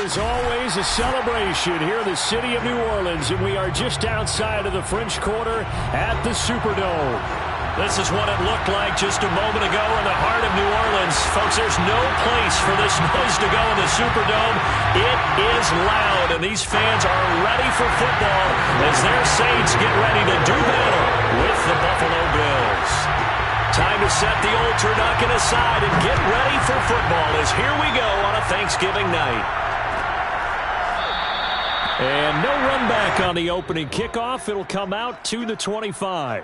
There's always a celebration here in the city of New Orleans, and we are just outside of the French Quarter at the Superdome. This is what it looked like just a moment ago in the heart of New Orleans. Folks, there's no place for this noise to go in the Superdome. It is loud, and these fans are ready for football as their Saints get ready to do battle with the Buffalo Bills. Time to set the old turducken aside and get ready for football as here we go on a Thanksgiving night. And no run back on the opening kickoff. It'll come out to the 25.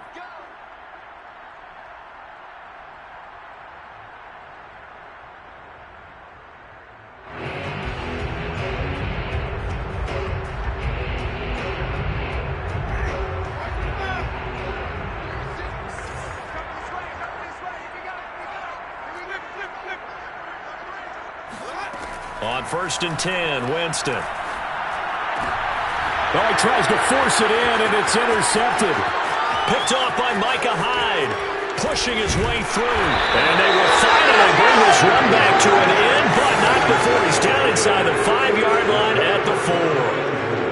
On 1st and 10, Winston. Oh, he tries to force it in, and it's intercepted. Picked off by Micah Hyde, pushing his way through. And they will finally bring this run back to an end, but not before he's down inside the 5-yard line at the 4.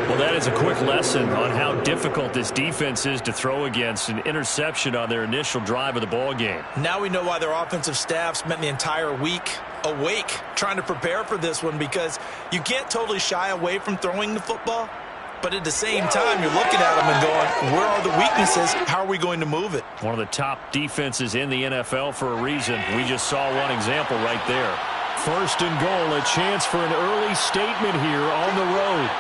Well, that is a quick lesson on how difficult this defense is to throw against. An interception on their initial drive of the ball game. Now we know why their offensive staff spent the entire week awake trying to prepare for this one, because you can't totally shy away from throwing the football, but at the same time you're looking at them and going, where are the weaknesses? How are we going to move it? One of the top defenses in the NFL for a reason. We just saw one example right there. 1st and goal, a chance for an early statement here on the road.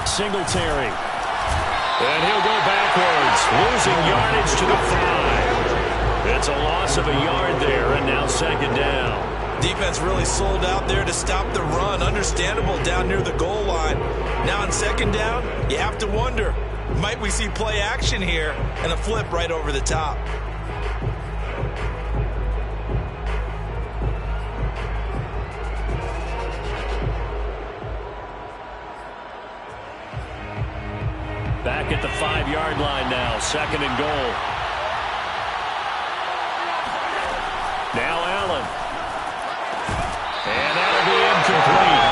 Singletary. And he'll go backwards, losing yardage to the 5. It's a loss of a yard there, and now 2nd down. Defense really sold out there to stop the run. Understandable down near the goal line. Now on 2nd down, you have to wonder, might we see play action here and a flip right over the top? Back at the 5-yard line now, 2nd and goal. Now Allen. And that'll be incomplete.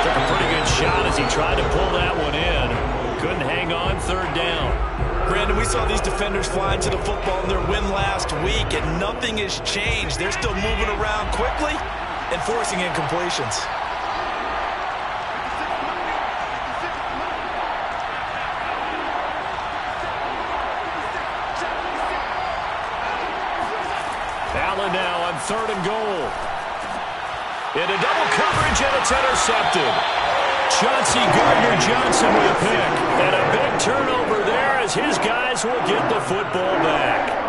Took a pretty good shot as he tried to pull that one in. Couldn't hang on, 3rd down. Brandon, we saw these defenders flying to the football in their win last week, and nothing has changed. They're still moving around quickly and forcing incompletions. Allen now on 3rd and goal. Into double coverage, and it's intercepted. Chauncey Gardner-Johnson with a pick. And a big turnover there as his guys will get the football back.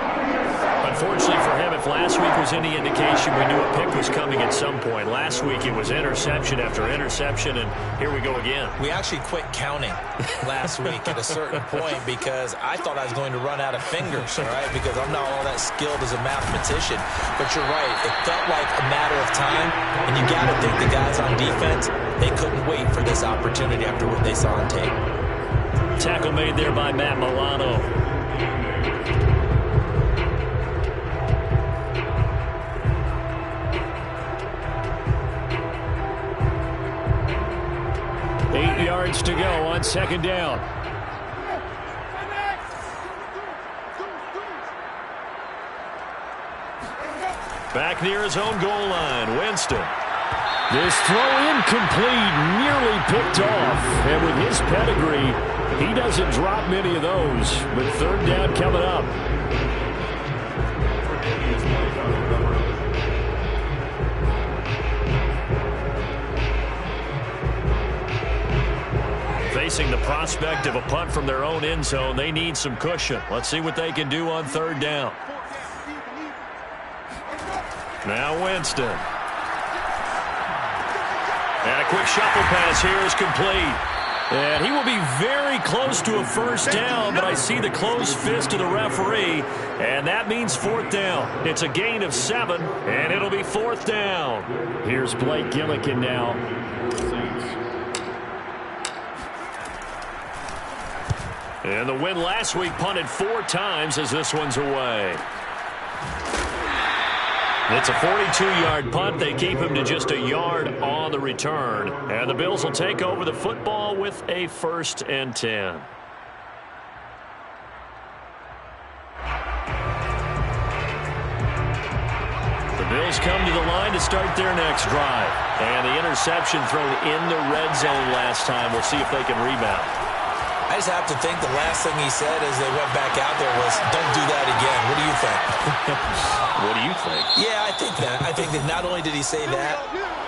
Unfortunately for him, if last week was any indication, we knew a pick was coming at some point. Last week it was interception after interception, and here we go again. We actually quit counting last week at a certain point because I thought I was going to run out of fingers, all right, because I'm not all that skilled as a mathematician. But you're right, it felt like a matter of time, and you got to think the guys on defense, they couldn't wait for this opportunity after what they saw on tape. Tackle made there by Matt Milano. To go on 2nd down. Back near his own goal line, Winston. This throw incomplete, nearly picked off. And with his pedigree, he doesn't drop many of those. But 3rd down coming up. Facing the prospect of a punt from their own end zone, they need some cushion. Let's see what they can do on 3rd down. Now Winston. And a quick shuffle pass here is complete. And he will be very close to a 1st down, but I see the closed fist of the referee, and that means 4th down. It's a gain of 7, and it'll be 4th down. Here's Blake Gillikin now. And the win last week punted 4 times as this one's away. It's a 42-yard punt. They keep him to just a yard on the return. And the Bills will take over the football with a 1st and 10. The Bills come to the line to start their next drive. And the interception thrown in the red zone last time. We'll see if they can rebound. I just have to think the last thing he said as they went back out there was, don't do that again. What do you think? What do you think? Yeah, I think that. I think that not only did he say that,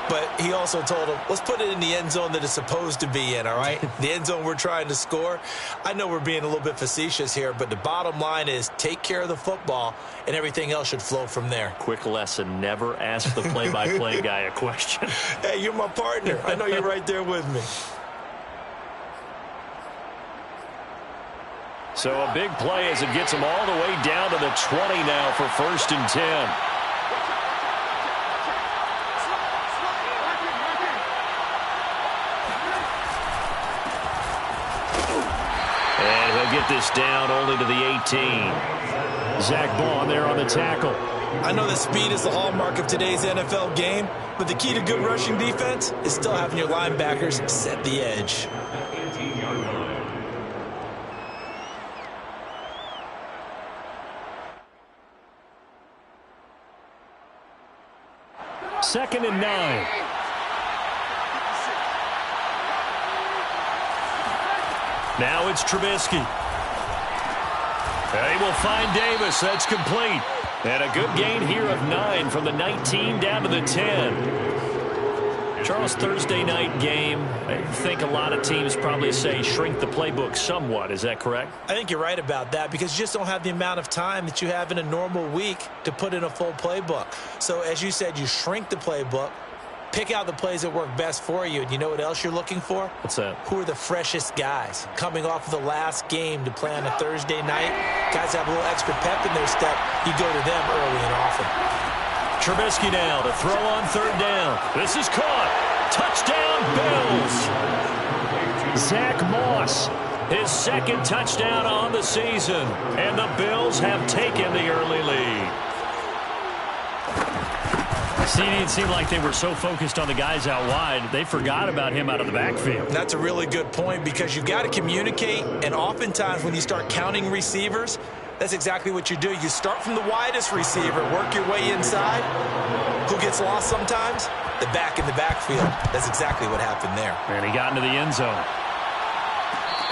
but he also told him, let's put it in the end zone that it's supposed to be in, all right? The end zone we're trying to score. I know we're being a little bit facetious here, but the bottom line is take care of the football, and everything else should flow from there. Quick lesson, never ask the play-by-play guy a question. Hey, you're my partner. I know you're right there with me. So a big play as it gets them all the way down to the 20 now for 1st and 10. And he'll get this down only to the 18. Zach Baun there on the tackle. I know that speed is the hallmark of today's NFL game, but the key to good rushing defense is still having your linebackers set the edge. Second and 9. Now it's Trubisky. They will find Davis. That's complete. And a good gain here of 9 from the 19 down to the 10. Charles, Thursday night game, I think a lot of teams probably say shrink the playbook somewhat. Is that correct? I think you're right about that because you just don't have the amount of time that you have in a normal week to put in a full playbook. So as you said, you shrink the playbook, pick out the plays that work best for you. And you know what else you're looking for? What's that? Who are the freshest guys coming off of the last game to play on a Thursday night? Guys have a little extra pep in their step. You go to them early and often. Trubisky now to throw on 3rd down. This is caught. Touchdown, Bills. Zach Moss, his 2nd touchdown on the season. And the Bills have taken the early lead. See, it didn't seem like they were so focused on the guys out wide, they forgot about him out of the backfield. That's a really good point because you've got to communicate, and oftentimes when you start counting receivers, that's exactly what you do. You start from the widest receiver, work your way inside. Who gets lost sometimes? The back in the backfield. That's exactly what happened there. And he got into the end zone.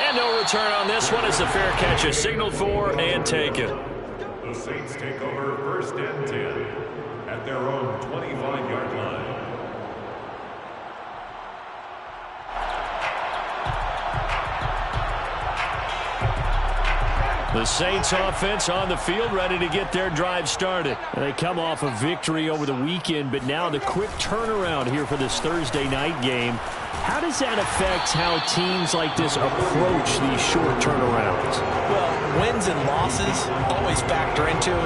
And no return on this one as the fair catch is signaled for and taken. The Saints take over 1st and 10 at their own 25-yard line. The Saints offense on the field ready to get their drive started. And they come off a victory over the weekend, but now the quick turnaround here for this Thursday night game. How does that affect how teams like this approach these short turnarounds? Well, wins and losses always factor into,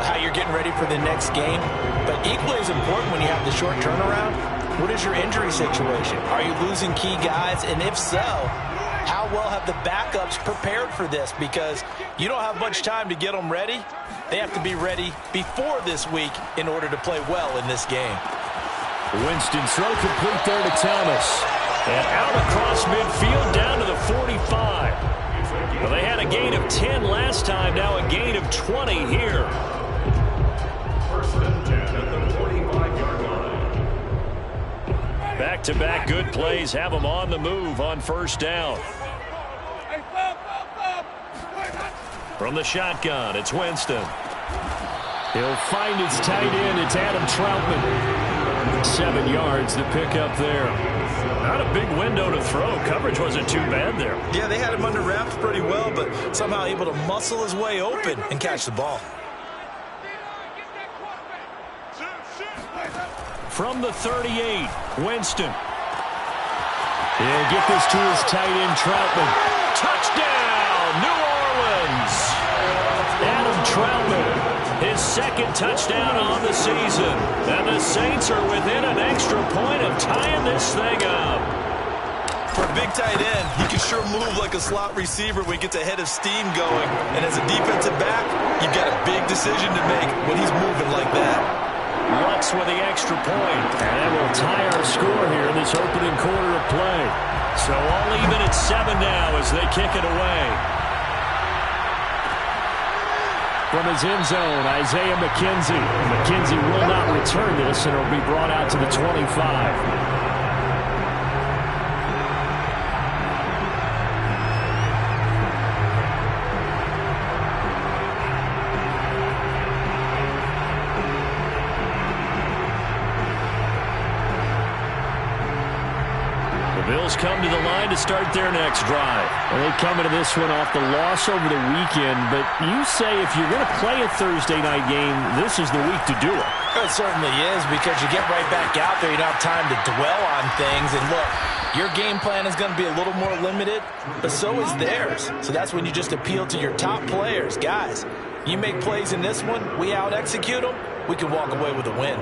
how you're getting ready for the next game. But equally as important when you have the short turnaround, what is your injury situation? Are you losing key guys? And if so, how well have the backups prepared for this? Because you don't have much time to get them ready. They have to be ready before this week in order to play well in this game. Winston throw complete there to Thomas. And out across midfield down to the 45. Well, they had a gain of 10 last time, now a gain of 20 here. 1st and 10 at the 45-yard line. Back-to-back good plays have them on the move on 1st down. From the shotgun, it's Winston. He'll find his tight end. It's Adam Troutman. 7 yards to pick up there. Not a big window to throw. Coverage wasn't too bad there. Yeah, they had him under wraps pretty well, but somehow able to muscle his way open and catch the ball. From the 38, Winston. He'll get this to his tight end, Troutman. Touchdown, New Orleans. Adam Troutman, his 2nd touchdown on the season. And the Saints are within an extra point of tying this thing up. For a big tight end, he can sure move like a slot receiver when he gets a head of steam going. And as a defensive back, you've got a big decision to make when he's moving like that. Lutz with the extra point. And that will tie our score here in this opening quarter of play. So all even at 7 now as they kick it away. From his end zone, Isaiah McKenzie. McKenzie will not return this, and it will be brought out to the 25. Bills come to the line to start their next drive. Well, they come into this one off the loss over the weekend, but you say if you're going to play a Thursday night game, this is the week to do it. It certainly is, because you get right back out there. You don't have time to dwell on things. And look, your game plan is going to be a little more limited, but so is theirs. So that's when you just appeal to your top players. Guys, you make plays in this one, we out-execute them, we can walk away with a win.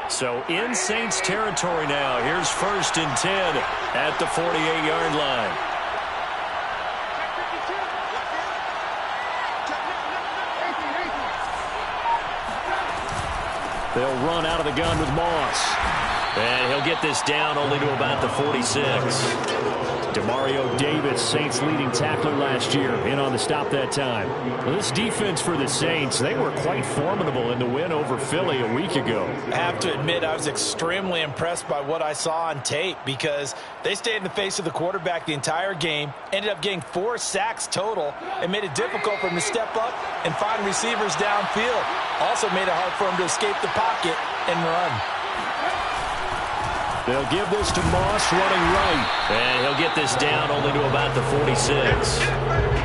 So in Saints territory now. Here's 1st and 10 at the 48-yard line. They'll run out of the gun with Moss. And he'll get this down only to about the 46. Demario Davis, Saints leading tackler last year, in on the stop that time. Well, this defense for the Saints, they were quite formidable in the win over Philly a week ago. I have to admit, I was extremely impressed by what I saw on tape, because they stayed in the face of the quarterback the entire game, ended up getting 4 sacks total, and made it difficult for him to step up and find receivers downfield. Also made it hard for him to escape the pocket and run. They'll give this to Moss running right. And he'll get this down only to about the 46.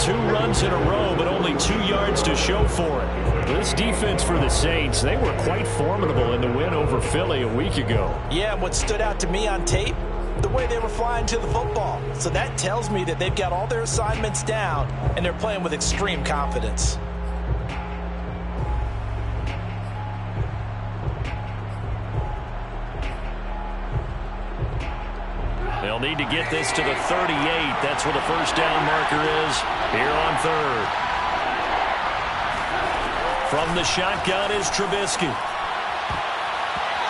2 runs in a row, but only 2 yards to show for it. This defense for the Saints, they were quite formidable in the win over Philly a week ago. Yeah, and what stood out to me on tape, the way they were flying to the football. So that tells me that they've got all their assignments down, and they're playing with extreme confidence. They'll need to get this to the 38. That's where the first down marker is here on 3rd. From the shotgun is Trubisky.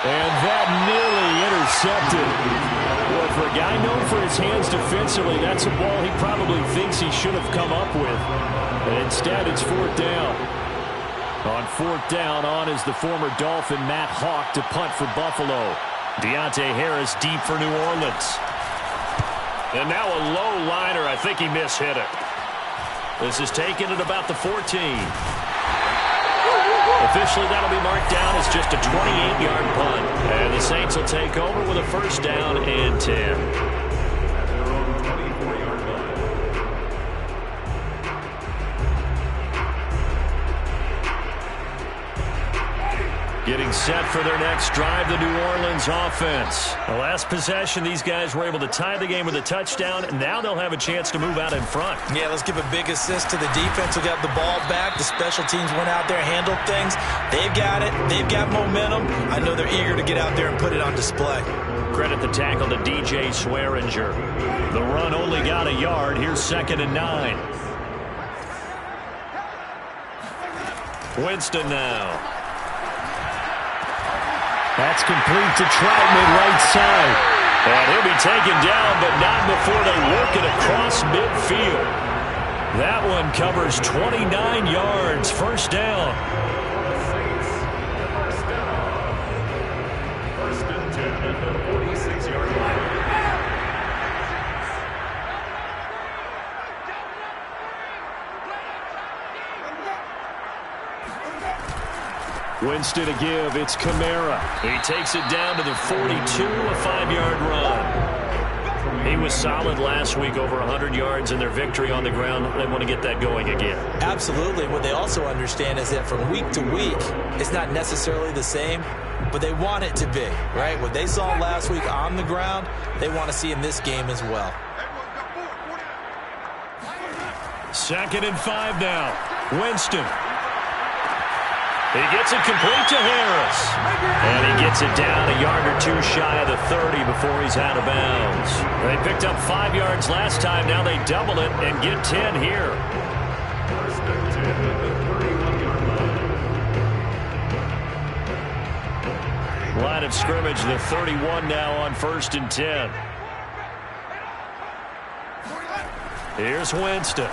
And that nearly intercepted. Well, for a guy known for his hands defensively, that's a ball he probably thinks he should have come up with. And instead, it's 4th down. On 4th down, on is the former Dolphin Matt Hawk to punt for Buffalo. Deontay Harris deep for New Orleans. And now a low liner. I think he mishit it. This is taken at about the 14. Officially, that'll be marked down as just a 28-yard punt. And the Saints will take over with a 1st down and 10. Getting set for their next drive, the New Orleans offense. The last possession, these guys were able to tie the game with a touchdown, and now they'll have a chance to move out in front. Yeah, let's give a big assist to the defense who got the ball back. The special teams went out there, handled things. They've got it. They've got momentum. I know they're eager to get out there and put it on display. Credit the tackle to DJ Swearinger. The run only got a yard. Here's 2nd and 9. Winston now. That's complete to Troutman right side. And he'll be taken down, but not before they work it across midfield. That one covers 29 yards. 1st down. 1st and 10 at the 46-yard line. Winston to give. It's Kamara. He takes it down to the 42, a 5-yard run. He was solid last week, over 100 yards in their victory on the ground. They want to get that going again. Absolutely. What they also understand is that from week to week, it's not necessarily the same, but they want it to be, right? What they saw last week on the ground, they want to see in this game as well. 2nd and 5 now. Winston. He gets it complete to Harris. And he gets it down a yard or two shy of the 30 before he's out of bounds. They picked up 5 yards last time. Now they double it and get 10 here. First and 10 at the 31-yard line. Line of scrimmage, the 31 now on 1st and 10. Here's Winston.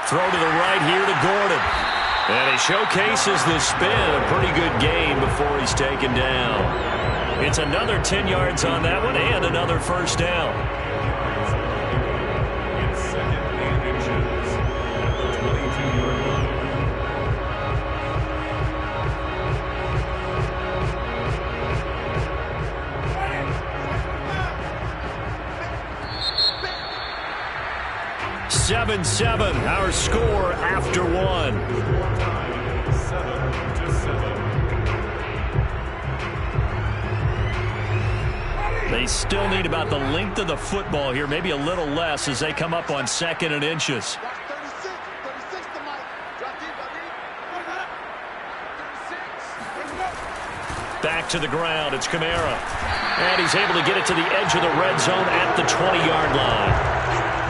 Throw to the right here to Gordon. And he showcases the spin. A pretty good gain before he's taken down. It's another 10 yards on that one and another first down. It's 2nd and inches at the 22-yard line. Seven, our score after one. Time 7-7. They still need about the length of the football here, maybe a little less as they come up on 2nd and inches. Back to the ground, it's Kamara. And he's able to get it to the edge of the red zone at the 20-yard line.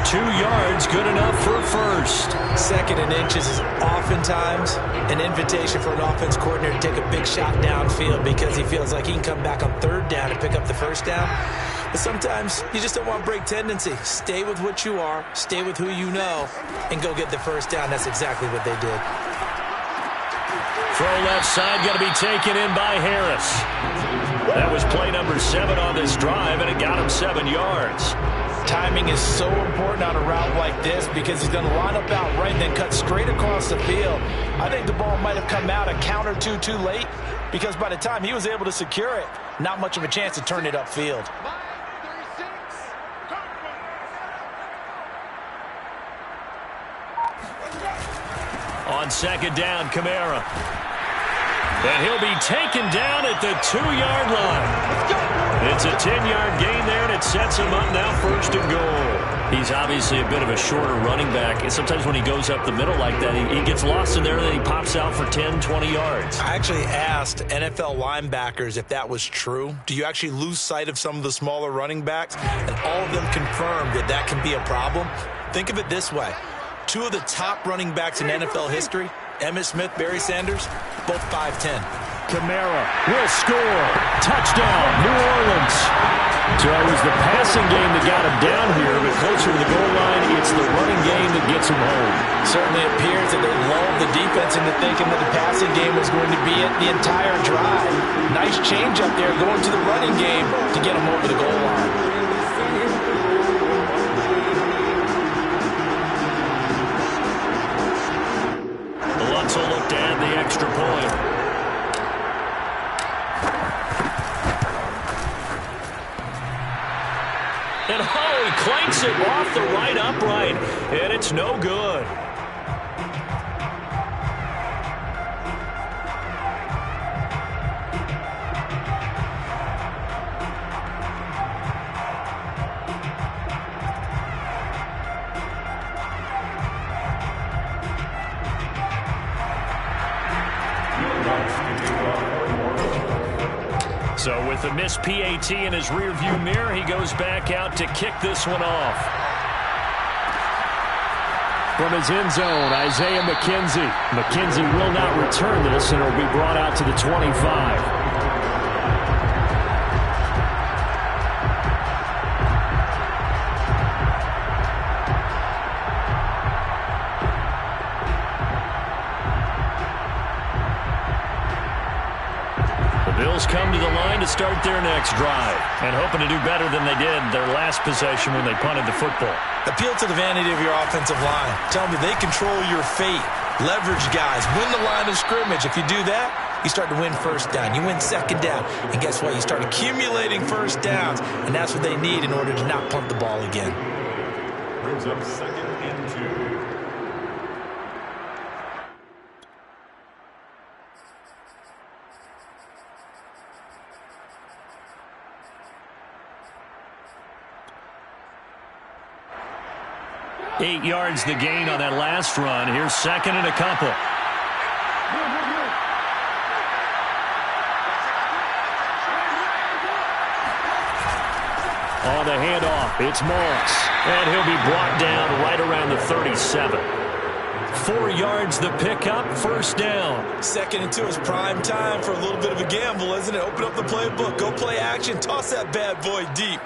2 yards, good enough for a first. 2nd and inches is oftentimes an invitation for an offense coordinator to take a big shot downfield because he feels like he can come back on 3rd down and pick up the first down. But sometimes you just don't want break tendency. Stay with what you are, stay with who you know, and go get the first down. That's exactly what they did. Throw left side, going to be taken in by Harris. That was play number 7 on this drive, and it got him 7 yards. Timing is so important on a route like this because he's going to line up out right and then cut straight across the field. I think the ball might have come out a count or two too late because by the time he was able to secure it, not much of a chance to turn it upfield. On 2nd down, Kamara. And he'll be taken down at the 2-yard line. It's a 10-yard gain there, and it sets him up now 1st and goal. He's obviously a bit of a shorter running back. And sometimes when he goes up the middle like that, he gets lost in there, and then he pops out for 10, 20 yards. I actually asked NFL linebackers if that was true. Do you actually lose sight of some of the smaller running backs? And all of them confirmed that that can be a problem. Think of it this way. 2 of the top running backs in NFL history, Emmitt Smith, Barry Sanders, both 5'10". Kamara will score. Touchdown, New Orleans. So it was the passing game that got him down here, but closer to the goal line, it's the running game that gets him home. Certainly appears that they lulled the defense into thinking that the passing game was going to be it the entire drive. Nice change up there going to the running game to get him over the goal line. Alonso looked to add the extra point. And he clanks it off the right upright, and it's no good. So with the missed PAT in his rearview mirror, he goes back out to kick this one off. From his end zone, Isaiah McKenzie. McKenzie will not return this, and it will be brought out to the 25. Bills come to the line to start their next drive and hoping to do better than they did their last possession when they punted the football. Appeal to the vanity of your offensive line. Tell them they control your fate. Leverage guys. Win the line of scrimmage. If you do that, you start to win first down. You win second down. And guess what? You start accumulating first downs. And that's what they need in order to not punt the ball again. Brings up 2nd and 2. Eight yards the gain on that last run. Here's 2nd and a couple. on the handoff. It's Moss. And he'll be brought down right around the 37. 4 yards the pickup, first down. Second and 2 is prime time for a little bit of a gamble, isn't it? Open up the playbook, go play action, toss that bad boy deep.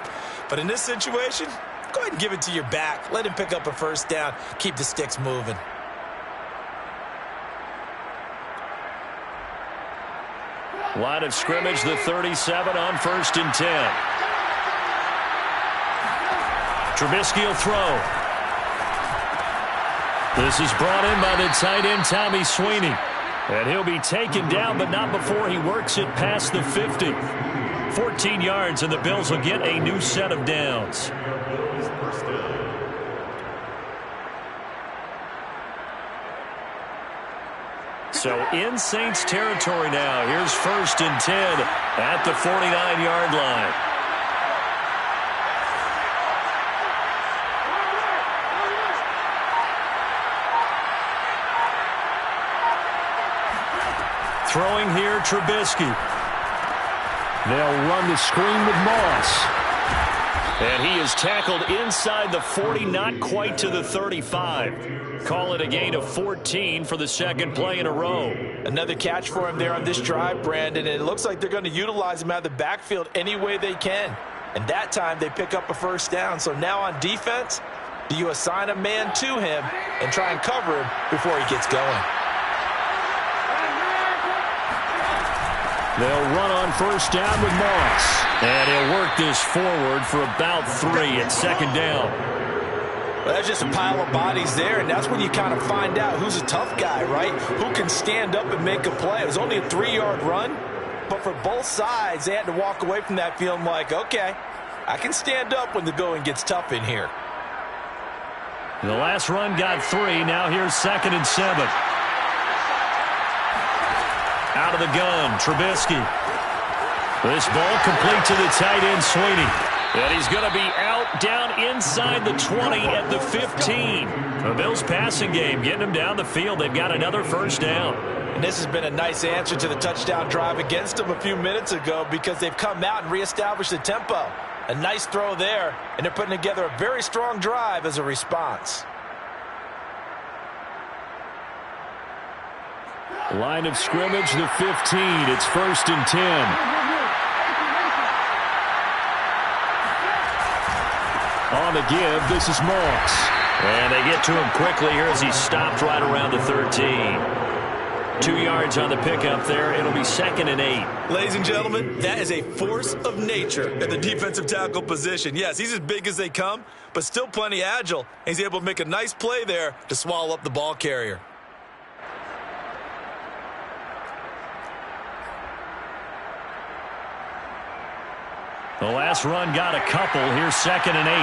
But in this situation, go ahead and give it to your back. Let him pick up a first down. Keep the sticks moving. Line of scrimmage, the 37 on 1st and 10. Trubisky will throw. This is brought in by the tight end, Tommy Sweeney. And he'll be taken down, but not before he works it past the 50. 14 yards, and the Bills will get a new set of downs. So in Saints territory now. Here's 1st and 10 at the 49-yard line. Throwing here, Trubisky. They'll run the screen with Moss. And he is tackled inside the 40, not quite to the 35. Call it a gain of 14 for the second play in a row. Another catch for him there on this drive, Brandon. And it looks like they're going to utilize him out of the backfield any way they can. And that time they pick up a first down. So now on defense, do you assign a man to him and try and cover him before he gets going? They'll run on first down with Moss. And he'll work this forward for about 3 at second down. Well, that's just a pile of bodies there, and that's when you kind of find out who's a tough guy, right? Who can stand up and make a play. It was only a 3-yard run, but for both sides, they had to walk away from that feeling like, okay, I can stand up when the going gets tough in here. The last run got 3. Now here's 2nd and 7. Out of the gun, Trubisky. This ball complete to the tight end, Sweeney. And he's going to be out down inside the 20 at the 15. The Bills passing game getting them down the field. They've got another first down. And this has been a nice answer to the touchdown drive against them a few minutes ago because they've come out and reestablished the tempo. A nice throw there, and they're putting together a very strong drive as a response. Line of scrimmage, the 15. It's 1st and 10. On the give, this is Moss. And they get to him quickly here as he stopped right around the 13. 2 yards on the pickup there. It'll be 2nd and 8. Ladies and gentlemen, that is a force of nature at the defensive tackle position. Yes, he's as big as they come, but still plenty agile. He's able to make a nice play there to swallow up the ball carrier. The last run got a couple. Here's 2nd and 8.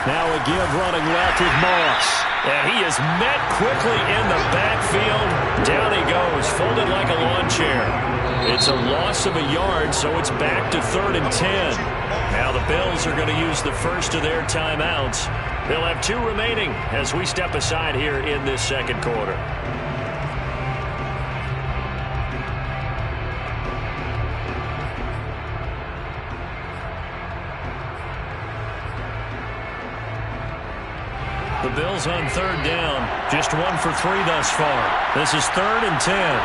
Now a give running left with Moss. And he is met quickly in the backfield. Down he goes, folded like a lawn chair. It's a loss of a yard, so it's back to 3rd and 10. Now the Bills are going to use the first of their timeouts. They'll have 2 remaining as we step aside here in this second quarter. The Bills on 3rd down, just 1 for 3 thus far. This is 3rd and 10.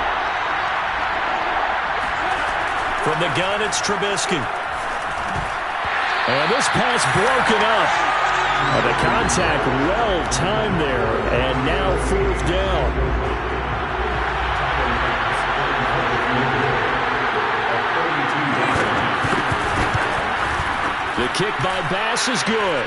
From the gun, it's Trubisky. And this pass broken up. The contact well timed there, and now 4th down. The kick by Bass is good.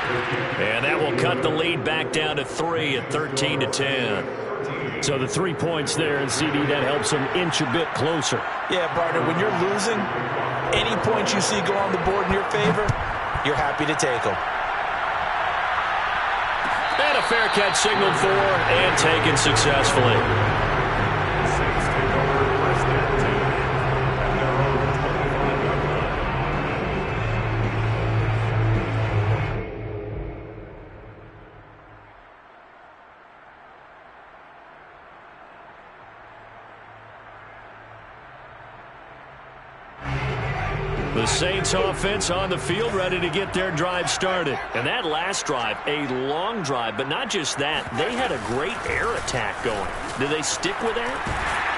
And that will cut the lead back down to 3 at 13 to 10. So the 3 points there, and CD, that helps them inch a bit closer. Yeah, partner, when you're losing, any points you see go on the board in your favor, you're happy to take them. And a fair catch signaled for and taken successfully. Saints take over 1st and 10 at their own 25-yard line. The Saints offense on the field, ready to get their drive started. And that last drive, a long drive, but not just that. They had a great air attack going. Do they stick with that?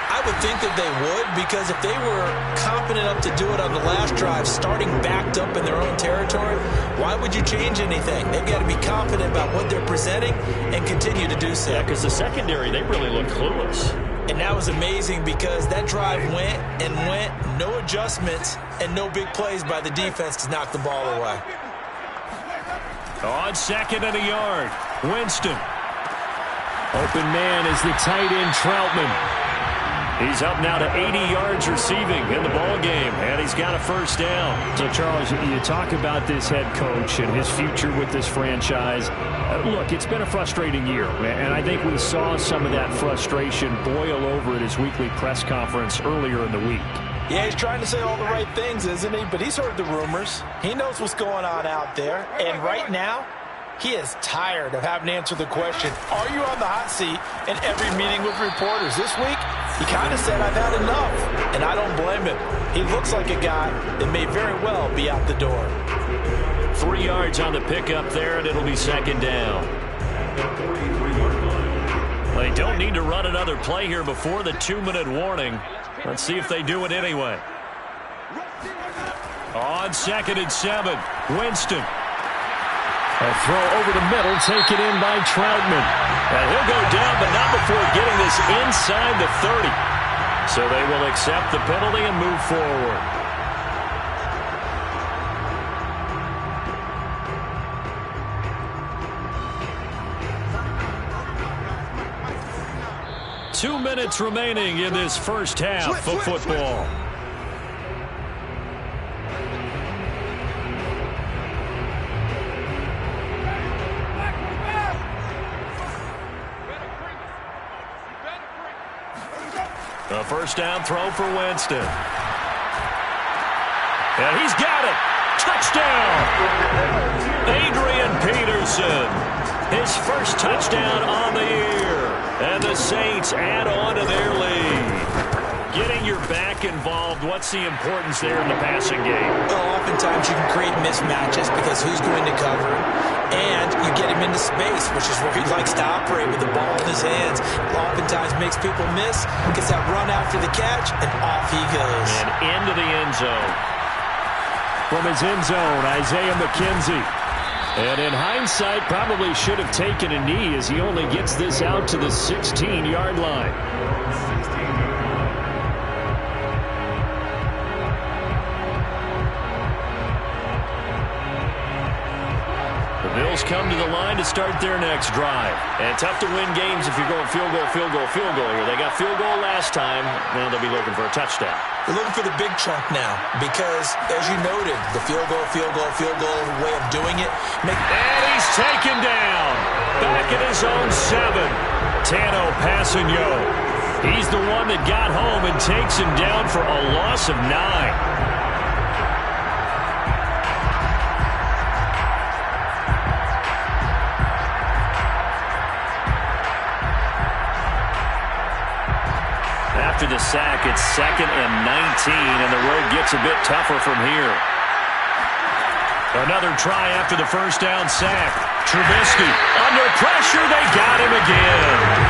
I would think that they would, because if they were confident enough to do it on the last drive, starting backed up in their own territory, why would you change anything? They've got to be confident about what they're presenting and continue to do so. Yeah, because the secondary, they really look clueless. And that was amazing because that drive went and went, no adjustments, and no big plays by the defense to knock the ball away. On 2nd and a yard, Winston. Open man is the tight end, Troutman. He's up now to 80 yards receiving in the ball game, and he's got a first down. So, Charles, you talk about this head coach and his future with this franchise. Look, it's been a frustrating year, and I think we saw some of that frustration boil over at his weekly press conference earlier in the week. Yeah, he's trying to say all the right things, isn't he? But he's heard the rumors. He knows what's going on out there, and right now, he is tired of having to answer the question, are you on the hot seat in every meeting with reporters? This week, he kind of said, I've had enough, and I don't blame him. He looks like a guy that may very well be out the door. 3 yards on the pickup there, and it'll be 2nd down. They don't need to run another play here before the 2-minute warning. Let's see if they do it anyway. On 2nd and 7, Winston. A throw over the middle, taken in by Troutman. And he'll go down, but not before getting this inside the 30. So they will accept the penalty and move forward. Two minutes remaining in this first half of football. A first down throw for Winston. And he's got it. Touchdown. Adrian Peterson. His first touchdown on the year. And the Saints add on to their lead. Getting your back involved, what's the importance there in the passing game? Well, oftentimes you can create mismatches because who's going to cover him? And you get him into space, which is where he likes to operate with the ball in his hands. Oftentimes makes people miss, gets that run after the catch, and off he goes. And into the end zone. From his end zone, Isaiah McKenzie. And in hindsight, probably should have taken a knee as he only gets this out to the 16-yard line. Bills come to the line to start their next drive. And tough to win games if you're going field goal, field goal, field goal here. They got field goal last time. Now they'll be looking for a touchdown. They're looking for the big chunk now because, as you noted, the field goal way of doing it. And he's taken down. Back at his own 7. Tano Passanio. He's the one that got home and takes him down for a loss of 9. After the sack, it's 2nd and 19, and the road gets a bit tougher from here. Another try after the first down sack. Trubisky under pressure. They got him again.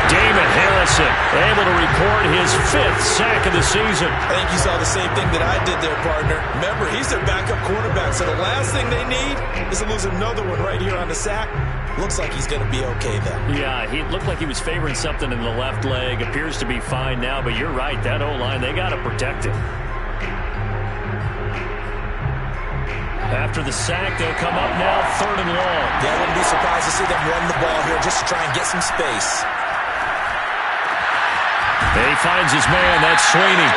Damon Harrison able to record his 5th sack of the season. I think you saw the same thing that I did there, partner. Remember, he's their backup quarterback, so the last thing they need is to lose another one right here on the sack. Looks like he's going to be okay, though. Yeah, he looked like he was favoring something in the left leg. Appears to be fine now, but you're right. That O-line, they got to protect him. After the sack, they'll come up now 3rd and long. Yeah, I wouldn't be surprised to see them run the ball here just to try and get some space. And he finds his man. That's Sweeney.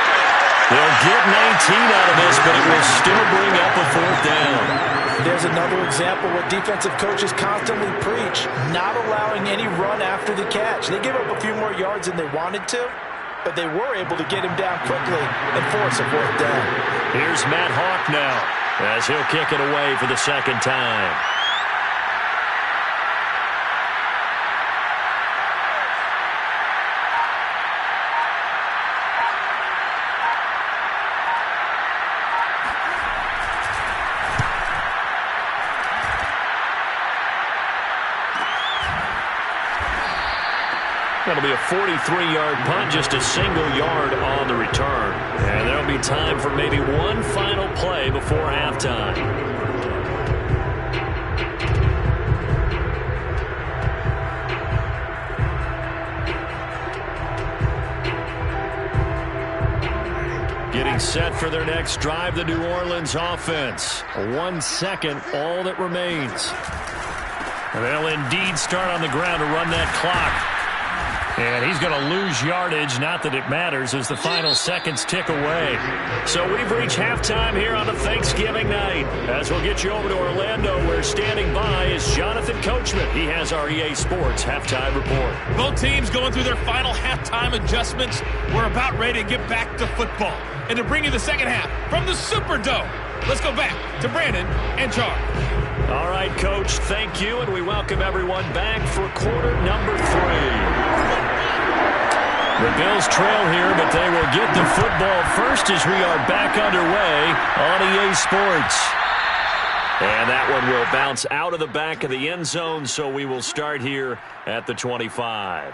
They'll get 19 out of this, but it will still bring up a 4th down. There's another example what defensive coaches constantly preach, not allowing any run after the catch. They gave up a few more yards than they wanted to, but they were able to get him down quickly and force a 4th down. Here's Matt Hawk now as he'll kick it away for the 2nd time. It'll be a 43-yard punt, just a single yard on the return. And there'll be time for maybe one final play before halftime. Getting set for their next drive, the New Orleans offense. 1 second, all that remains. And they'll indeed start on the ground to run that clock. And he's going to lose yardage, not that it matters, as the final seconds tick away. So we've reached halftime here on a Thanksgiving night. As we'll get you over to Orlando, where standing by is Jonathan Coachman. He has our EA Sports halftime report. Both teams going through their final halftime adjustments. We're about ready to get back to football. And to bring you the second half from the Superdome, let's go back to Brandon and Charles. All right, Coach, thank you, and we welcome everyone back for quarter number 3. The Bills trail here, but they will get the football first as we are back underway on EA Sports. And that one will bounce out of the back of the end zone, so we will start here at the 25.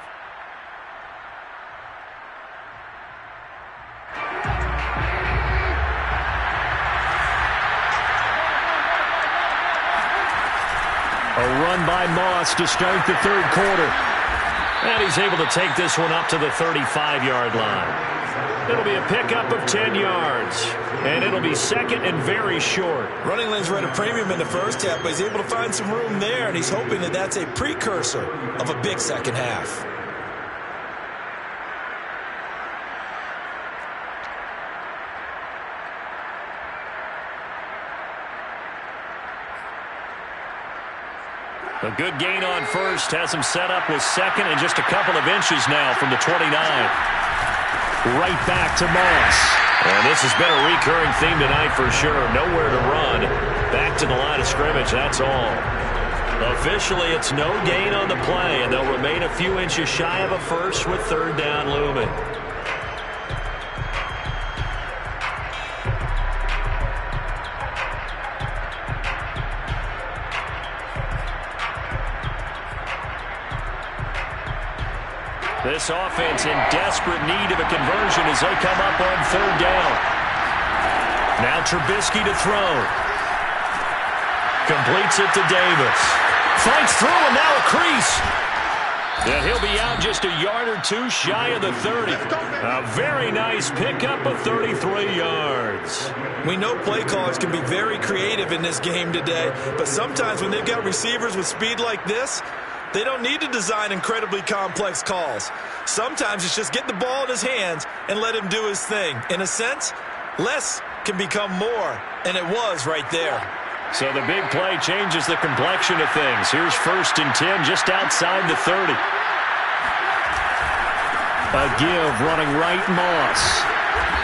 A run by Moss to start the third quarter. And he's able to take this one up to the 35-yard line. It'll be a pickup of 10 yards. And it'll be second and very short. Running lanes were at a premium in the first half, but he's able to find some room there, and he's hoping that that's a precursor of a big second half. A good gain on first has him set up with second and just a couple of inches now from the 29. Right back to Moss. And this has been a recurring theme tonight for sure. Nowhere to run. Back to the line of scrimmage, that's all. Officially, it's no gain on the play, and they'll remain a few inches shy of a first with third down looming. This offense in desperate need of a conversion as they come up on third down. Now Trubisky to throw. Completes it to Davis. Fights through and now a crease. And he'll be out just a yard or two shy of the 30. A very nice pickup of 33 yards. We know play callers can be very creative in this game today, but sometimes when they've got receivers with speed like this, they don't need to design incredibly complex calls. Sometimes it's just get the ball in his hands and let him do his thing. In a sense, less can become more, and it was right there. So the big play changes the complexion of things. Here's first and 10 just outside the 30. A give running right Moss.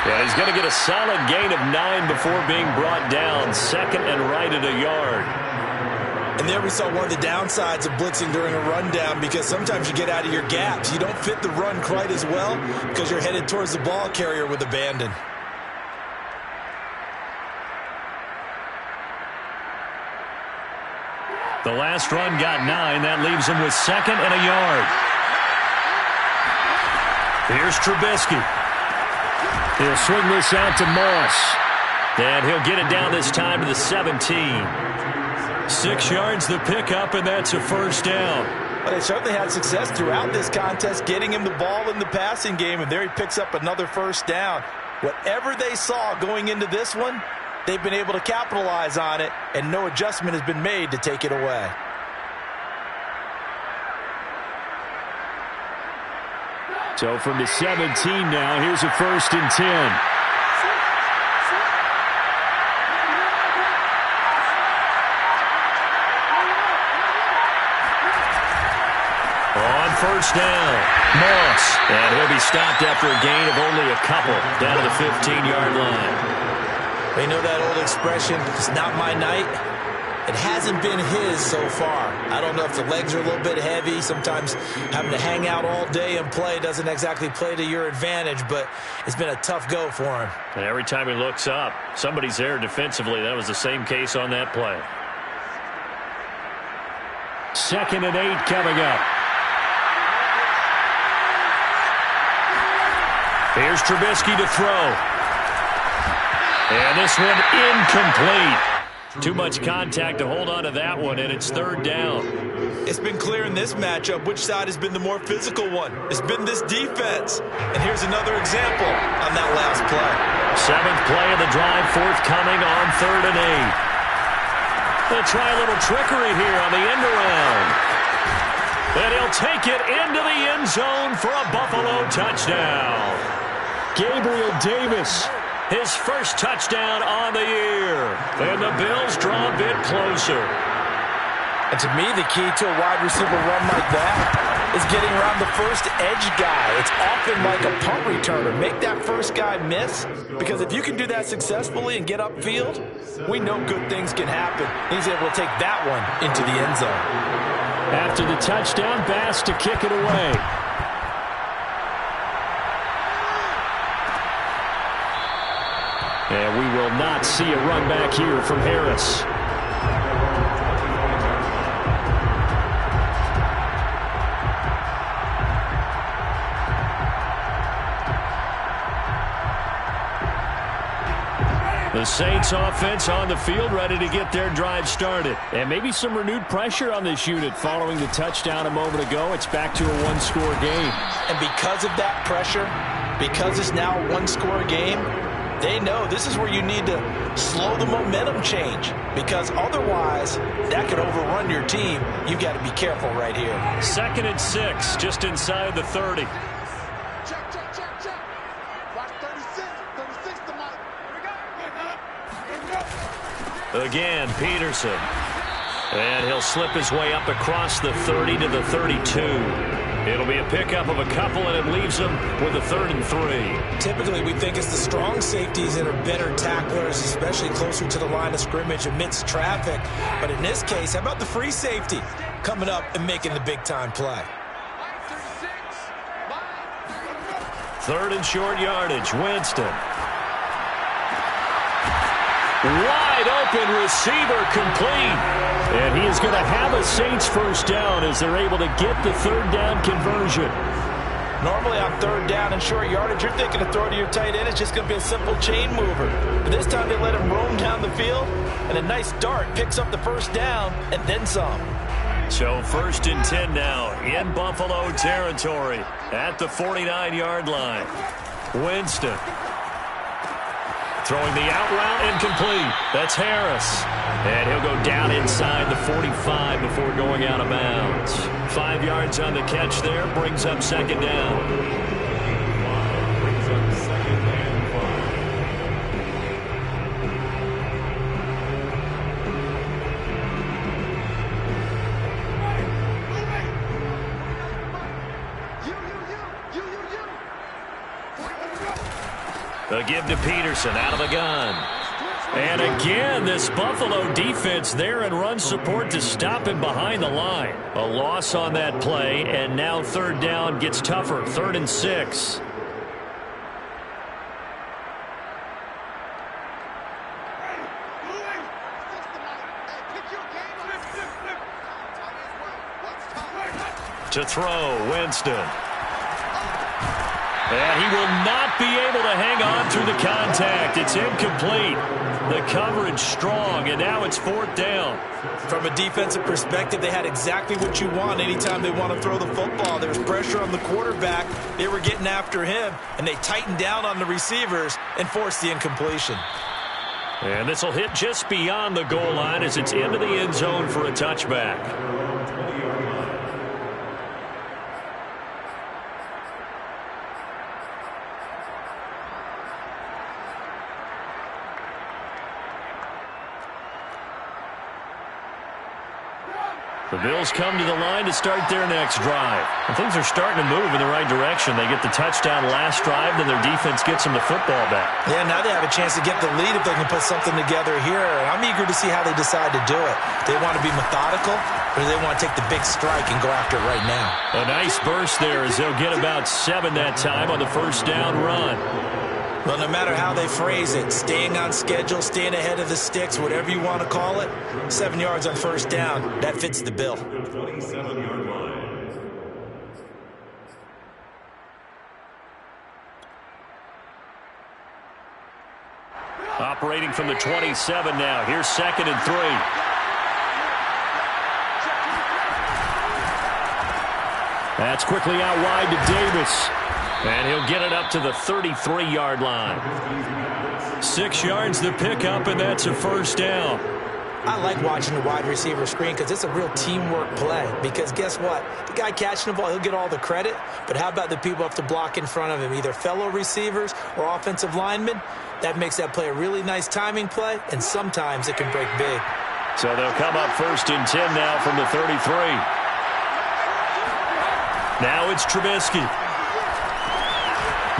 Yeah, he's going to get a solid gain of 9 before being brought down. Second and right at a yard. And there we saw one of the downsides of blitzing during a rundown, because sometimes you get out of your gaps. You don't fit the run quite as well because you're headed towards the ball carrier with abandon. The last run got 9. That leaves him with second and a yard. Here's Trubisky. He'll swing this out to Moss. And he'll get it down this time to the 17. 6 yards the pickup, and that's a first down. But they certainly had success throughout this contest getting him the ball in the passing game, and there he picks up another first down. Whatever they saw going into this one, they've been able to capitalize on it, and no adjustment has been made to take it away. So from the 17 now, here's a first and 10. First down, Moss, and he'll be stopped after a gain of only a couple down to the 15-yard line. They know that old expression, it's not my night. It hasn't been his so far. I don't know if the legs are a little bit heavy. Sometimes having to hang out all day and play doesn't exactly play to your advantage, but it's been a tough go for him. And every time he looks up, somebody's there defensively. That was the same case on that play. 2nd and 8 coming up. Here's Trubisky to throw. And this one incomplete. Too much contact to hold on to that one, and it's third down. It's been clear in this matchup which side has been the more physical one. It's been this defense. And here's another example on that last play. Seventh play of the drive, forthcoming on 3rd and 8. They'll try a little trickery here on the end around. And he'll take it into the end zone for a Buffalo touchdown. Gabriel Davis, his first touchdown on the year. And the Bills draw a bit closer. And to me, the key to a wide receiver run like that is getting around the first edge guy. It's often like a punt returner. Make that first guy miss, because if you can do that successfully and get upfield, we know good things can happen. He's able to take that one into the end zone. After the touchdown, Bass to kick it away. And we will not see a run back here from Harris. The Saints offense on the field, ready to get their drive started. And maybe some renewed pressure on this unit following the touchdown a moment ago. It's back to a one-score game. And because of that pressure, because it's now a one-score game, they know this is where you need to slow the momentum change, because otherwise that could overrun your team. You've got to be careful right here. 2nd and 6, just inside the 30. Again, Peterson. And he'll slip his way up across the 30 to the 32. It'll be a pickup of a couple, and it leaves him with a 3rd and 3. Typically, we think it's the strong safeties that are better tacklers, especially closer to the line of scrimmage amidst traffic. But in this case, how about the free safety coming up and making the big-time play? 3rd and short yardage, Winston. Wide open receiver, complete. And he is going to have a Saints first down as they're able to get the 3rd down conversion. Normally on 3rd down and short yardage, you're thinking to throw to your tight end. It's just going to be a simple chain mover. But this time they let him roam down the field, and a nice dart picks up the first down and then some. So 1st and 10 now in Buffalo territory at the 49-yard line. Winston. Throwing the out route, incomplete. That's Harris. And he'll go down inside the 45 before going out of bounds. 5 yards on the catch there, brings up 2nd down. A give to Peterson out of the gun. And again, this Buffalo defense there in run support to stop him behind the line. A loss on that play, and now 3rd down gets tougher. 3rd and 6. To throw, Winston. And he will not be able to hang on through the contact. It's incomplete. The coverage strong, and now it's 4th down. From a defensive perspective, they had exactly what you want anytime they want to throw the football. There was pressure on the quarterback. They were getting after him, and they tightened down on the receivers and forced the incompletion. And this will hit just beyond the goal line as it's into the end zone for a touchback. The Bills come to the line to start their next drive. And things are starting to move in the right direction. They get the touchdown last drive, then their defense gets them the football back. Yeah, now they have a chance to get the lead if they can put something together here. And I'm eager to see how they decide to do it. They want to be methodical, or they want to take the big strike and go after it right now. A nice burst there as they'll get about 7 that time on the first down run. Well, no matter how they phrase it, staying on schedule, staying ahead of the sticks, whatever you want to call it, 7 yards on first down, that fits the bill. 27-yard line. operating from the 27 now. Here's 2nd and 3. That's quickly out wide to Davis. And he'll get it up to the 33-yard line. 6 yards the pickup, and that's a first down. I like watching the wide receiver screen because it's a real teamwork play. Because guess what? The guy catching the ball, he'll get all the credit. But how about the people who have to block in front of him, either fellow receivers or offensive linemen? That makes that play a really nice timing play, and sometimes it can break big. So they'll come up 1st and 10 now from the 33. Now it's Trubisky.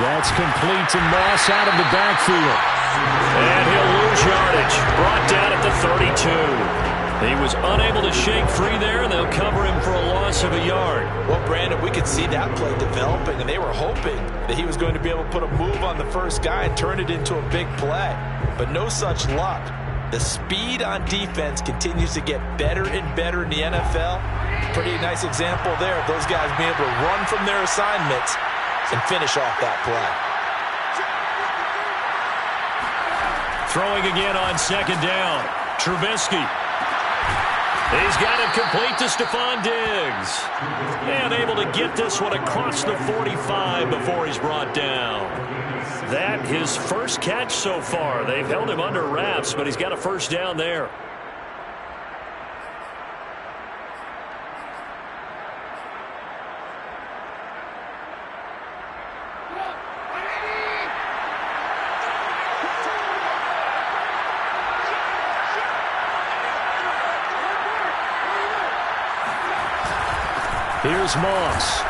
That's complete to Moss out of the backfield. And he'll lose yardage. Brought down at the 32. He was unable to shake free there, and they'll cover him for a loss of a yard. Well, Brandon, we could see that play developing, and they were hoping that he was going to be able to put a move on the first guy and turn it into a big play. But no such luck. The speed on defense continues to get better and better in the NFL. Pretty nice example there of those guys being able to run from their assignments and finish off that play. Throwing again on 2nd down. Trubisky. He's got it complete to Stephon Diggs. And able to get this one across the 45 before he's brought down. That his first catch so far. They've held him under wraps, but he's got a first down there. Here's Moss.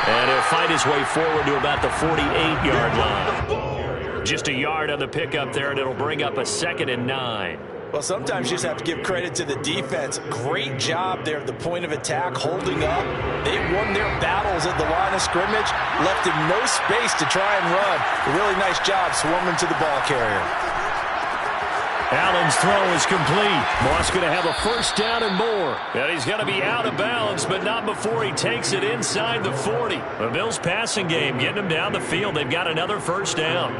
And he'll fight his way forward to about the 48-yard line. Just a yard on the pickup there, and it'll bring up a 2nd and 9. Well, sometimes you just have to give credit to the defense. Great job there at the point of attack, holding up. They won their battles at the line of scrimmage, left him no space to try and run. A really nice job swarming to the ball carrier. Allen's throw is complete. Moss going to have a first down and more. And he's going to be out of bounds, but not before he takes it inside the 40. The Bills' passing game getting them down the field. They've got another first down.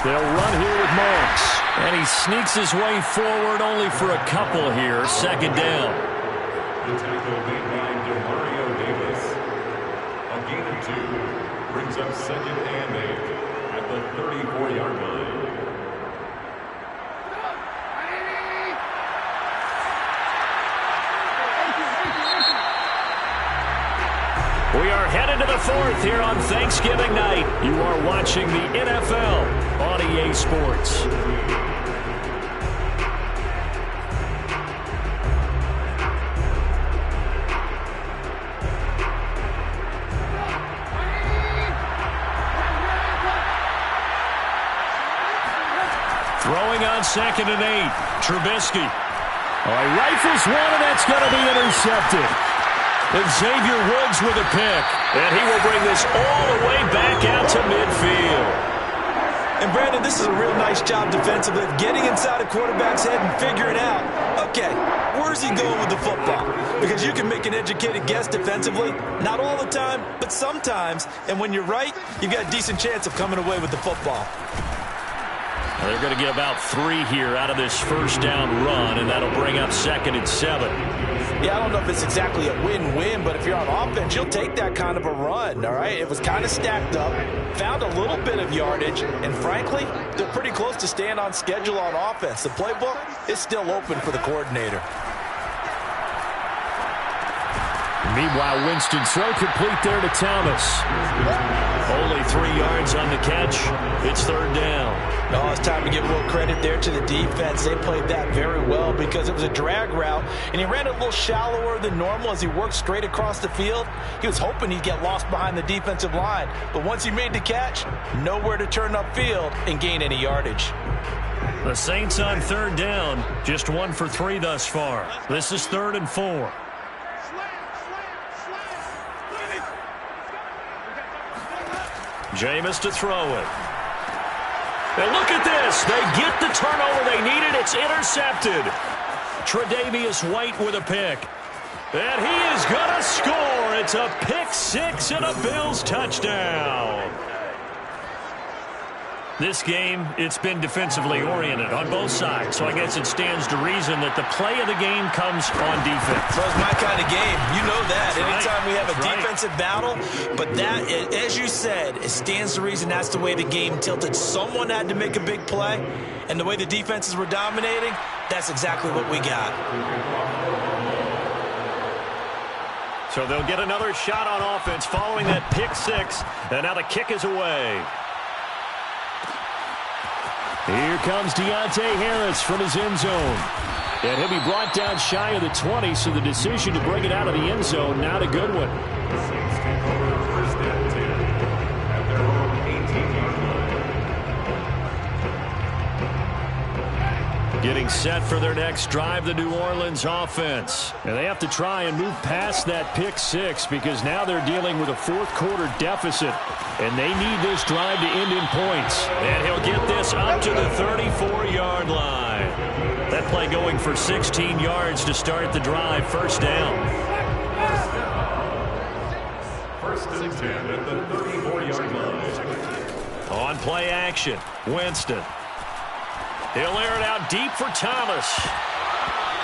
They'll run here with Moss. And he sneaks his way forward only for a couple here. 2nd down. The tackle made by Demario Davis. A gain of 2 brings up 2nd and 8 at the 34-yard line. We are headed to the 4th here on Thanksgiving night. You are watching the NFL on EA Sports. Throwing on 2nd and 8. Trubisky. Oh, he rifles one, and that's going to be intercepted. And Xavier Woods with a pick. And he will bring this all the way back out to midfield. And, Brandon, this is a real nice job defensively of getting inside a quarterback's head and figuring out, okay, where's he going with the football? Because you can make an educated guess defensively. Not all the time, but sometimes. And when you're right, you've got a decent chance of coming away with the football. Well, they're going to get about 3 here out of this first down run, and that'll bring up 2nd and 7. Yeah, I don't know if it's exactly a win-win, but if you're on offense, you'll take that kind of a run, all right? It was kind of stacked up, found a little bit of yardage, and frankly, they're pretty close to staying on schedule on offense. The playbook is still open for the coordinator. Meanwhile, Winston's throw complete there to Thomas. Only 3 yards on the catch. It's 3rd down. Oh, it's time to give a little credit there to the defense. They played that very well because it was a drag route, and he ran a little shallower than normal as he worked straight across the field. He was hoping he'd get lost behind the defensive line, but once he made the catch, nowhere to turn upfield and gain any yardage. The Saints on 3rd down, just 1 for 3 thus far. This is 3rd and 4. Jameis to throw it. And look at this. They get the turnover they needed. It's intercepted. Tre'Davious White with a pick. And he is going to score. It's a pick six and a Bills touchdown. This game, it's been defensively oriented on both sides, so I guess it stands to reason that the play of the game comes on defense. Well, it's my kind of game. You know that. Anytime we have a defensive battle, but that, as you said, it stands to reason that's the way the game tilted. Someone had to make a big play, and the way the defenses were dominating, that's exactly what we got. So they'll get another shot on offense following that pick six, and now the kick is away. Here comes Deontay Harris from his end zone. And he'll be brought down shy of the 20, so the decision to bring it out of the end zone, not a good one. Getting set for their next drive, the New Orleans offense. And they have to try and move past that pick six because now they're dealing with a fourth quarter deficit. And they need this drive to end in points. And he'll get this up to the 34-yard line. That play going for 16 yards to start the drive. First down. First and 10 at the 34-yard line. On play action, Winston. He'll air it out deep for Thomas.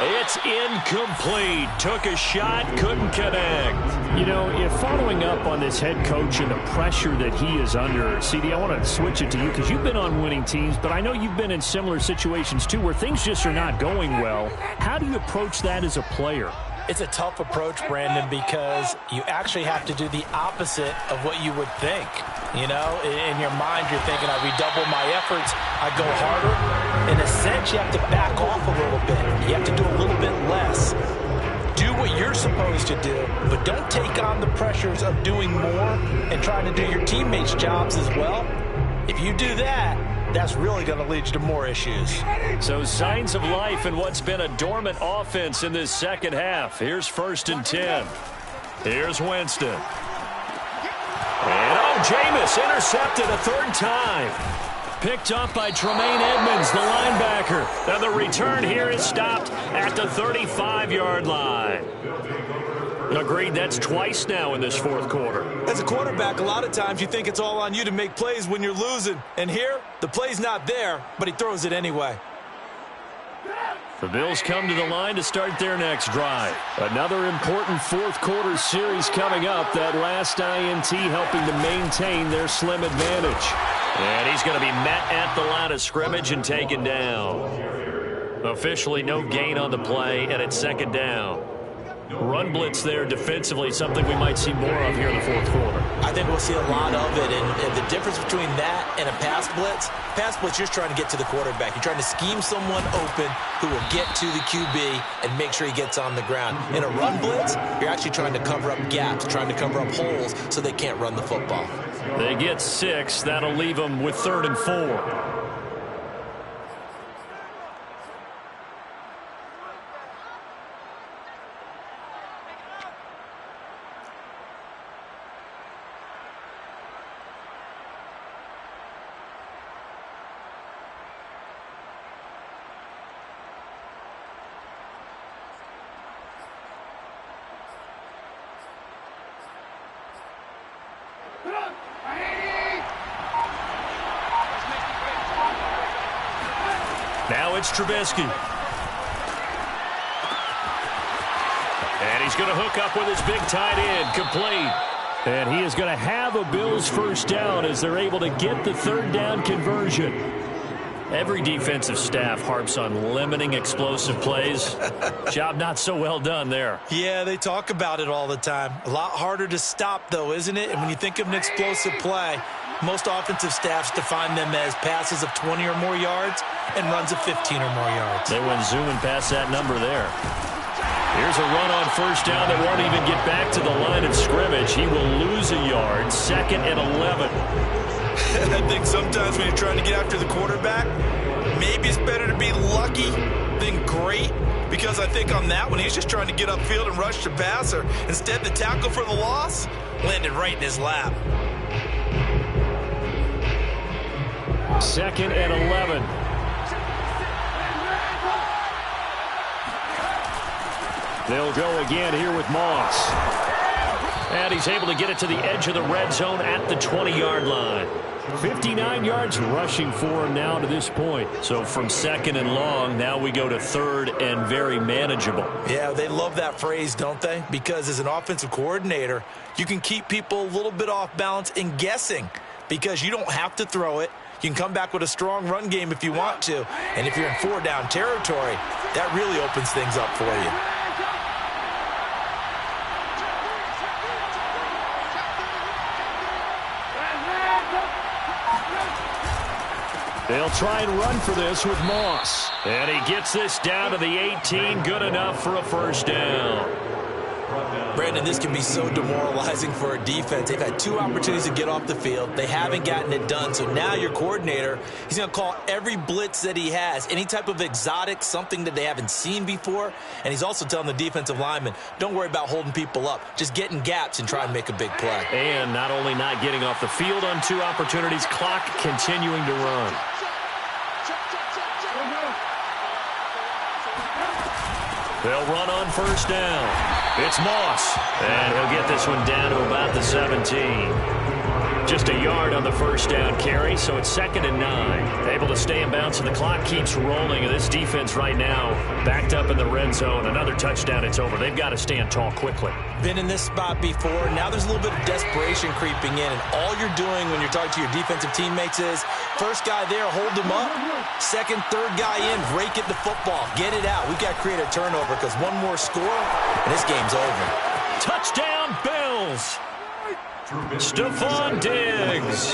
It's incomplete. Took a shot, couldn't connect. You know, if following up on this head coach and the pressure that he is under, CD, I want to switch it to you because you've been on winning teams, but I know you've been in similar situations too where things just are not going well. How do you approach that as a player? It's a tough approach, Brandon, because you actually have to do the opposite of what you would think. You know, in your mind, you're thinking, I redouble my efforts, I go harder. In a sense, you have to back off a little bit. You have to do a little bit less. Do what you're supposed to do, but don't take on the pressures of doing more and trying to do your teammates' jobs as well. If you do that, that's really going to lead you to more issues. So signs of life in what's been a dormant offense in this second half. Here's first and 10. Here's Winston. And Jameis intercepted a third time. Picked up by Tremaine Edmonds, the linebacker. And the return here is stopped at the 35-yard line. Agreed, that's twice now in this fourth quarter. As a quarterback, a lot of times you think it's all on you to make plays when you're losing. And here, the play's not there, but he throws it anyway. The Bills come to the line to start their next drive. Another important fourth quarter series coming up. That last INT helping to maintain their slim advantage. And he's going to be met at the line of scrimmage and taken down. Officially no gain on the play, and it's second down. Run blitz there defensively, something we might see more of here in the fourth quarter. I think we'll see a lot of it, and the difference between that and a pass blitz, you're trying to get to the quarterback. You're trying to scheme someone open who will get to the QB and make sure he gets on the ground. In a run blitz, you're actually trying to cover up gaps, trying to cover up holes so they can't run the football. They get 6. That'll leave them with 3rd and 4. Now it's Trubisky. And he's going to hook up with his big tight end, complete. And he is going to have a Bills first down as they're able to get the third down conversion. Every defensive staff harps on limiting explosive plays. Job not so well done there. Yeah, they talk about it all the time. A lot harder to stop, though, isn't it? And when you think of an explosive play, most offensive staffs define them as passes of 20 or more yards and runs of 15 or more yards. They went zooming past that number there. Here's a run on first down that won't even get back to the line of scrimmage. He will lose a yard, 2nd and 11. I think sometimes when you're trying to get after the quarterback, maybe it's better to be lucky than great, because I think on that one, he's just trying to get upfield and rush the passer. Instead, the tackle for the loss landed right in his lap. 2nd and 11. They'll go again here with Moss. And he's able to get it to the edge of the red zone at the 20-yard line. 59 yards rushing for him now to this point. So from 2nd and long, now we go to 3rd and very manageable. Yeah, they love that phrase, don't they? Because as an offensive coordinator, you can keep people a little bit off balance and guessing because you don't have to throw it. You can come back with a strong run game if you want to. And if you're in 4-down territory, that really opens things up for you. They'll try and run for this with Moss. And he gets this down to the 18. Good enough for a first down. Brandon, this can be so demoralizing for a defense. They've had 2 opportunities to get off the field. They haven't gotten it done. So now your coordinator, he's going to call every blitz that he has, any type of exotic, something that they haven't seen before. And he's also telling the defensive lineman, don't worry about holding people up. Just get in gaps and try and make a big play. And not only not getting off the field on 2 opportunities, clock continuing to run. They'll run on first down. It's Moss. And he'll get this one down to about the 17. Just a yard on the first down carry, so it's 2nd and 9. Able to stay in bounds, and the clock keeps rolling. And this defense right now backed up in the red zone. Another touchdown, it's over. They've got to stand tall quickly. Been in this spot before. Now there's a little bit of desperation creeping in. And all you're doing when you're talking to your defensive teammates is, first guy there, hold him up. 2nd, 3rd guy in, break it the football. Get it out. We've got to create a turnover because one more score, and this game's over. Touchdown, Bills! Stephon Diggs,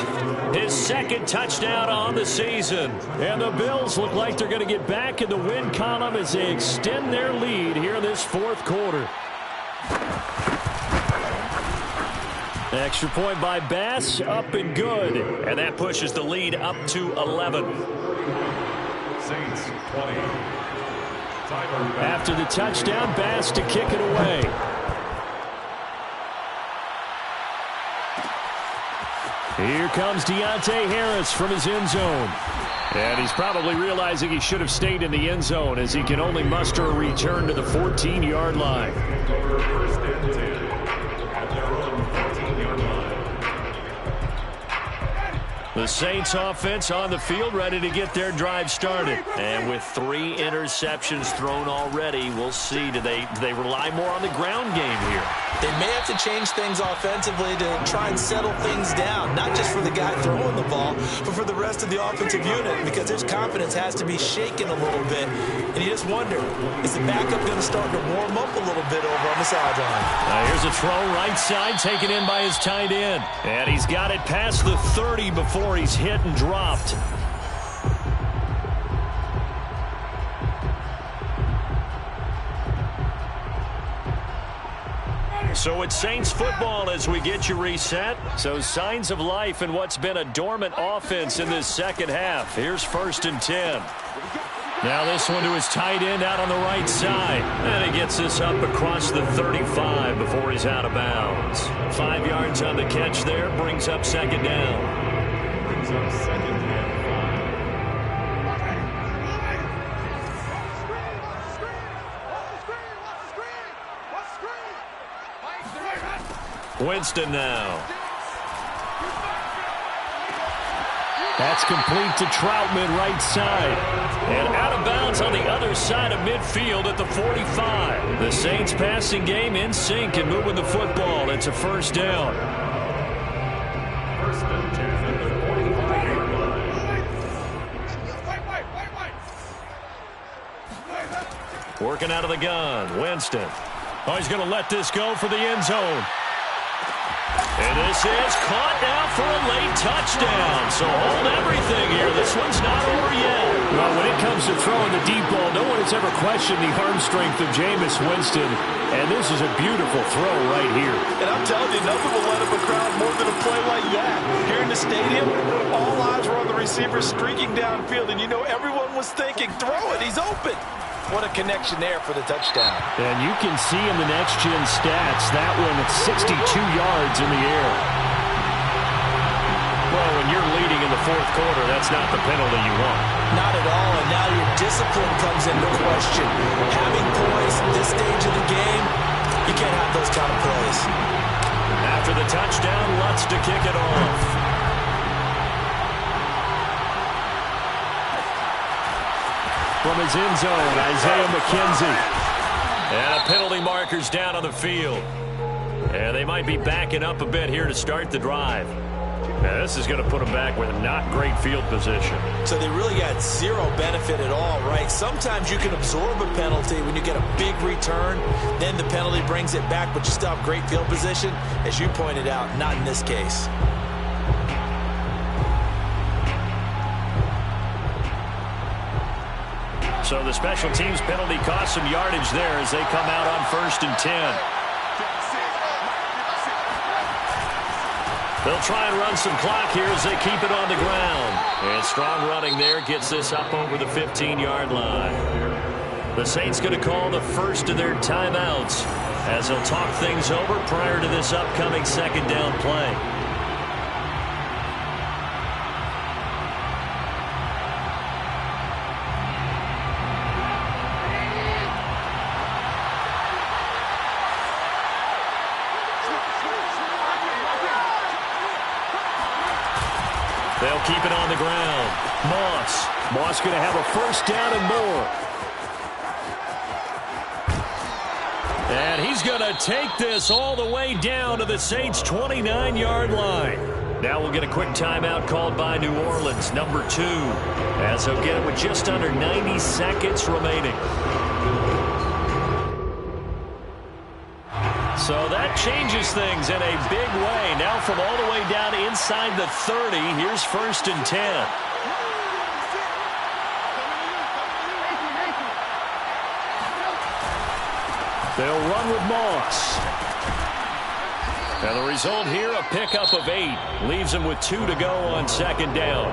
his 2nd touchdown on the season. And the Bills look like they're going to get back in the win column as they extend their lead here in this 4th quarter. Extra point by Bass, up and good. And that pushes the lead up to 11. Saints 20. After the touchdown, Bass to kick it away. Here comes Deontay Harris from his end zone. And he's probably realizing he should have stayed in the end zone as he can only muster a return to the 14-yard line. First and 10 at their own 14-yard line. The Saints offense on the field ready to get their drive started. And with 3 interceptions thrown already, we'll see. Do they rely more on the ground game here? They may have to change things offensively to try and settle things down, not just for the guy throwing the ball, but for the rest of the offensive unit, because his confidence has to be shaken a little bit. And you just wonder, is the backup going to start to warm up a little bit over on the sideline? Here's a throw right side taken in by his tight end. And he's got it past the 30 before he's hit and dropped. So it's Saints football as we get you reset. So signs of life in what's been a dormant offense in this second half. Here's 1st and 10. Now this one to his tight end out on the right side. And he gets this up across the 35 before he's out of bounds. 5 yards on the catch there, brings up 2nd down. Brings up 2nd and 5. Winston now. That's complete to Troutman right side. And out of bounds on the other side of midfield at the 45. The Saints passing game in sync and moving the football. It's a first down. First and 10 at the 45-yard line. Working out of the gun. Winston. Oh, he's going to let this go for the end zone. And this is caught now for a late touchdown. So hold everything here. This one's not over yet. Well, when it comes to throwing the deep ball, no one has ever questioned the arm strength of Jameis Winston. And this is a beautiful throw right here. And I'm telling you, nothing will let up a crowd more than a play like that. Here in the stadium, all eyes were on the receiver streaking downfield. And you know everyone was thinking, throw it, he's open. What a connection there for the touchdown. And you can see in the next-gen stats, that one at 62 yards in the air. Well, when you're leading in the the fourth quarter, that's not the penalty you want. Not at all, and now your discipline comes into question. Having poise at this stage of the game, you can't have those kind of plays. After the touchdown, Lutz to kick it off. From his end zone, Isaiah McKenzie. And a penalty marker's down on the field. And they might be backing up a bit here to start the drive. Now, this is going to put them back with not great field position. So they really got zero benefit at all, right? Sometimes you can absorb a penalty when you get a big return. Then the penalty brings it back, but you still have great field position. As you pointed out, not in this case. So the special teams penalty cost some yardage there as they come out on 1st and 10. They'll try and run some clock here as they keep it on the ground. And strong running there gets this up over the 15-yard line. The Saints going to call the first of their timeouts as they'll talk things over prior to this upcoming second down play. They'll keep it on the ground. Moss going to have a first down and more. And he's going to take this all the way down to the Saints' 29-yard line. Now we'll get a quick timeout called by New Orleans, number 2, as they'll get it with just under 90 seconds remaining. So that changes things in a big way. Now from all the way down inside the 30, here's 1st and 10. They'll run with Moss. And the result here, a pickup of 8. Leaves them with 2 to go on second down.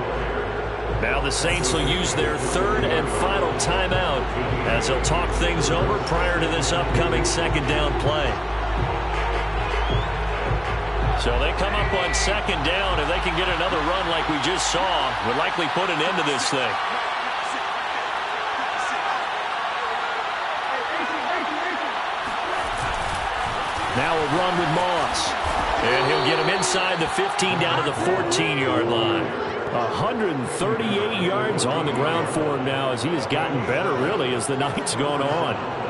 Now the Saints will use their 3rd and final timeout as they'll talk things over prior to this upcoming second down play. So they come up on second down. If they can get another run like we just saw, would likely put an end to this thing. Now a run with Moss. And he'll get him inside the 15 down to the 14-yard line. 138 yards on the ground for him now as he has gotten better, really, as the night's gone on.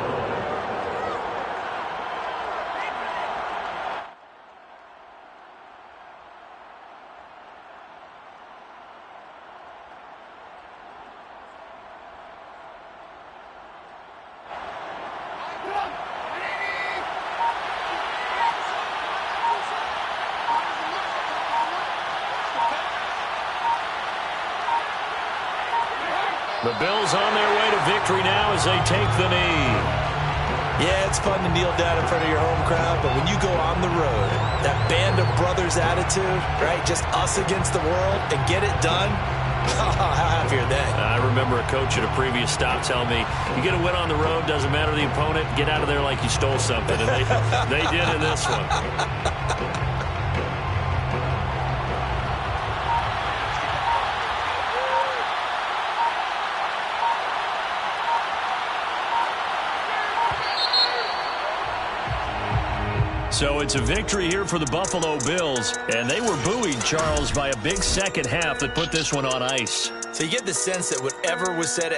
The Bills on their way to victory now as they take the knee. Yeah, it's fun to kneel down in front of your home crowd, but when you go on the road, that band of brothers attitude, right, just us against the world, and get it done, how happy are they? I remember a coach at a previous stop telling me, you get a win on the road, doesn't matter the opponent, get out of there like you stole something. And they did in this one. So it's a victory here for the Buffalo Bills, and they were buoyed, Charles, by a big second half that put this one on ice. So you get the sense that whatever was said